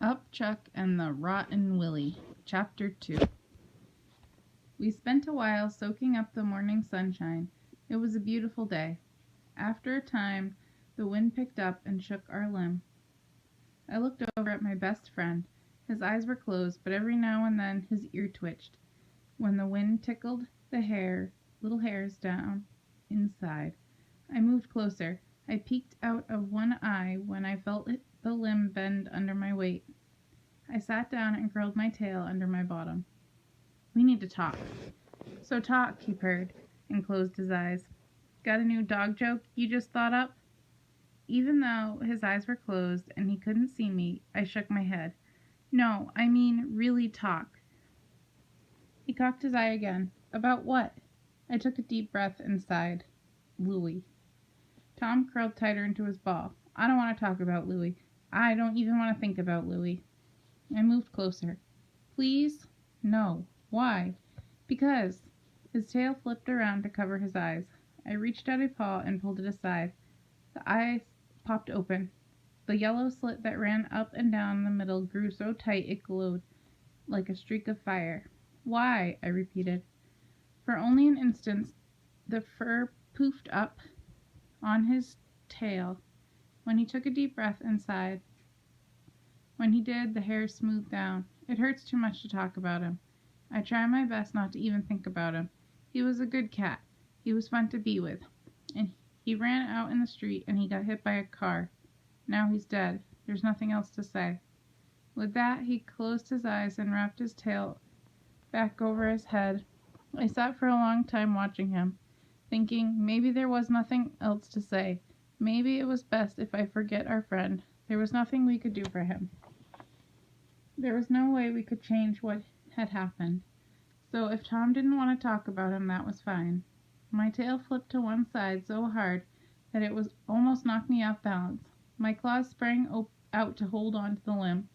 Up Chuck and the Rotten Willie, Chapter 2. We spent a while soaking up the morning sunshine. It was a beautiful day. After a time, the wind picked up and shook our limb. I looked over at my best friend. His eyes were closed, but every now and then his ear twitched when the wind tickled the little hairs down inside. I moved closer. I peeked out of one eye when I felt the limb bend under my weight. I sat down and curled my tail under my bottom. We need to talk. So talk, he purred and closed his eyes. Got a new dog joke you just thought up? Even though his eyes were closed and he couldn't see me, I shook my head. No, I mean really talk. He cocked his eye again. About what? I took a deep breath and sighed. Louie. Tom curled tighter into his ball. I don't want to talk about Louie. I don't even want to think about Louie. I moved closer. Please? No. Why? Because. His tail flipped around to cover his eyes. I reached out a paw and pulled it aside. The eyes popped open. The yellow slit that ran up and down the middle grew so tight it glowed like a streak of fire. Why? I repeated. For only an instant, the fur poofed up on his tail when he took a deep breath and sighed. When he did, the hair smoothed down. It hurts too much to talk about him. I try my best not to even think about him. He was a good cat. He was fun to be with. And he ran out in the street and he got hit by a car. Now he's dead. There's nothing else to say. With that, he closed his eyes and wrapped his tail back over his head. I sat for a long time watching him, thinking maybe there was nothing else to say. Maybe it was best if I forget our friend. There was nothing we could do for him. There was no way we could change what had happened. So if Tom didn't want to talk about him, that was fine. My tail flipped to one side so hard that it was almost knocked me off balance. My claws sprang out to hold on to the limb.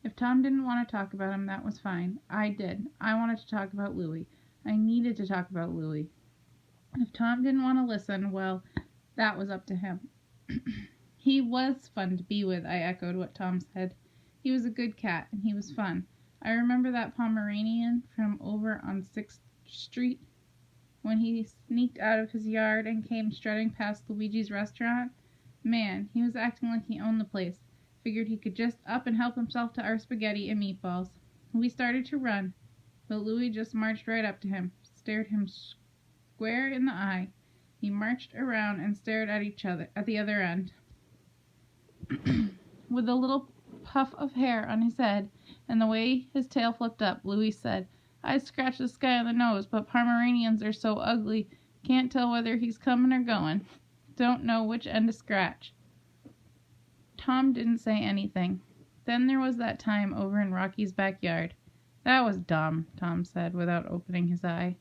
If Tom didn't want to talk about him, that was fine. I did. I wanted to talk about Louie. I needed to talk about Louie. If Tom didn't want to listen, well, that was up to him. He was fun to be with, I echoed what Tom said. He was a good cat, and he was fun. I remember that Pomeranian from over on 6th Street when he sneaked out of his yard and came strutting past Luigi's restaurant. Man, he was acting like he owned the place. Figured he could just up and help himself to our spaghetti and meatballs. We started to run, but Louie just marched right up to him, stared him square in the eye. He marched around and stared at the other end. With a little puff of hair on his head and the way his tail flipped up, Louie said, I scratched this guy on the nose, but Pomeranians are so ugly, can't tell whether he's coming or going. Don't know which end to scratch. Tom didn't say anything. Then there was that time over in Rocky's backyard. That was dumb, Tom said without opening his eye.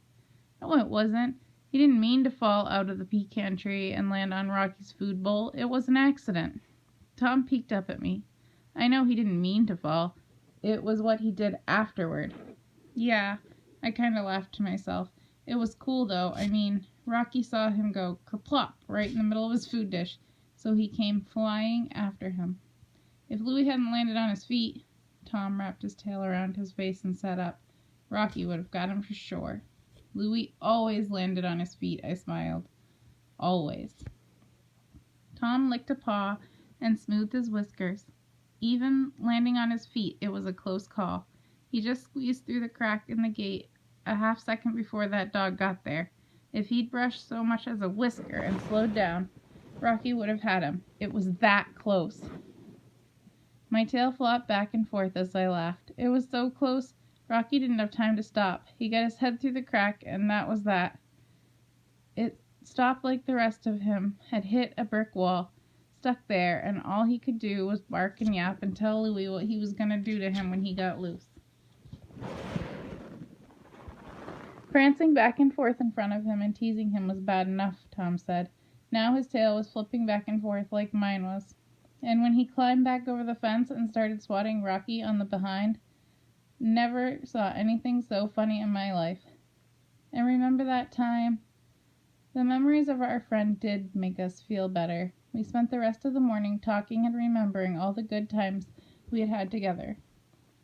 No, it wasn't. He didn't mean to fall out of the pecan tree and land on Rocky's food bowl. It was an accident. Tom peeked up at me. I know he didn't mean to fall. It was what he did afterward. Yeah, I kind of laughed to myself. It was cool, though. I mean, Rocky saw him go kerplop right in the middle of his food dish, so he came flying after him. If Louie hadn't landed on his feet, Tom wrapped his tail around his face and sat up. Rocky would have got him for sure. Louie always landed on his feet, I smiled. Always. Tom licked a paw and smoothed his whiskers. Even landing on his feet, it was a close call. He just squeezed through the crack in the gate a half second before that dog got there. If he'd brushed so much as a whisker and slowed down, Rocky would have had him. It was that close. My tail flopped back and forth as I laughed. It was so close, Rocky didn't have time to stop. He got his head through the crack, and that was that. It stopped like the rest of him had hit a brick wall, stuck there, and all he could do was bark and yap and tell Louie what he was going to do to him when he got loose. Prancing back and forth in front of him and teasing him was bad enough, Tom said. Now his tail was flipping back and forth like mine was. And when he climbed back over the fence and started swatting Rocky on the behind, never saw anything so funny in my life. And remember that time? The memories of our friend did make us feel better. We spent the rest of the morning talking and remembering all the good times we had had together.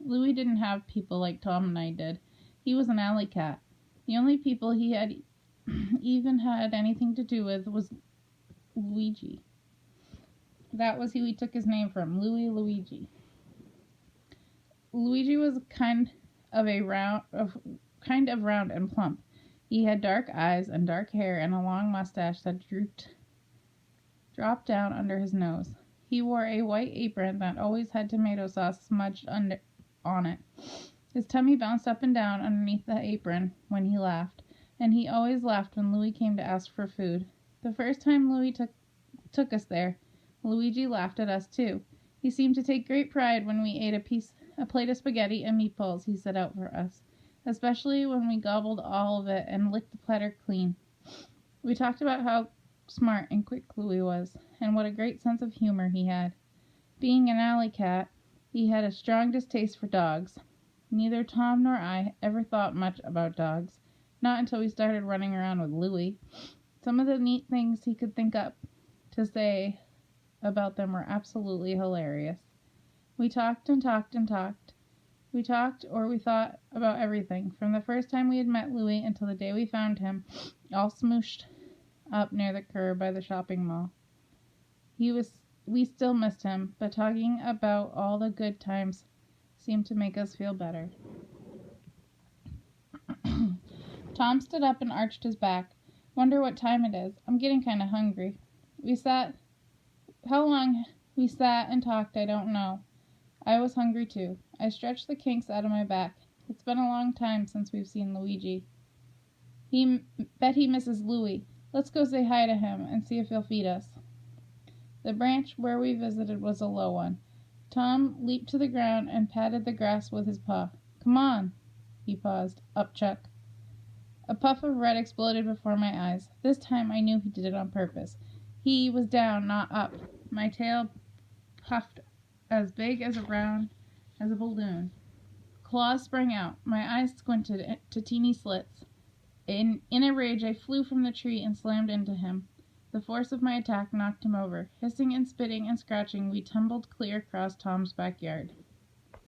Louis didn't have people like Tom and I did. He was an alley cat. The only people he had even had anything to do with was Luigi. That was who he took his name from, Luigi. Luigi was kind of round and plump. He had dark eyes and dark hair and a long mustache that dropped down under his nose. He wore a white apron that always had tomato sauce smudged on it. His tummy bounced up and down underneath the apron when he laughed, and he always laughed when Louis came to ask for food. The first time Louis took us there, Luigi laughed at us too. He seemed to take great pride when we ate a plate of spaghetti and meatballs he set out for us, especially when we gobbled all of it and licked the platter clean. We talked about how smart and quick Louis was, and what a great sense of humor he had. Being an alley cat, he had a strong distaste for dogs. Neither Tom nor I ever thought much about dogs, not until we started running around with Louis. Some of the neat things he could think up to say about them were absolutely hilarious. We talked and talked and talked. We talked or we thought about everything, from the first time we had met Louis until the day we found him, all smooshed up near the curb by the shopping mall. We still missed him, but talking about all the good times seemed to make us feel better. Tom stood up and arched his back. Wonder what time it is. I'm getting kind of hungry. How long we sat and talked, I don't know. I was hungry too. I stretched the kinks out of my back. It's been a long time since we've seen Luigi. Bet he misses Louis. Let's go say hi to him and see if he'll feed us. The branch where we visited was a low one. Tom leaped to the ground and patted the grass with his paw. Come on. He paused. Up, Chuck. A puff of red exploded before my eyes. This time I knew he did it on purpose. He was down, not up. My tail puffed as big as a balloon. Claws sprang out. My eyes squinted to teeny slits. In a rage, I flew from the tree and slammed into him. The force of my attack knocked him over. Hissing and spitting and scratching, we tumbled clear across Tom's backyard.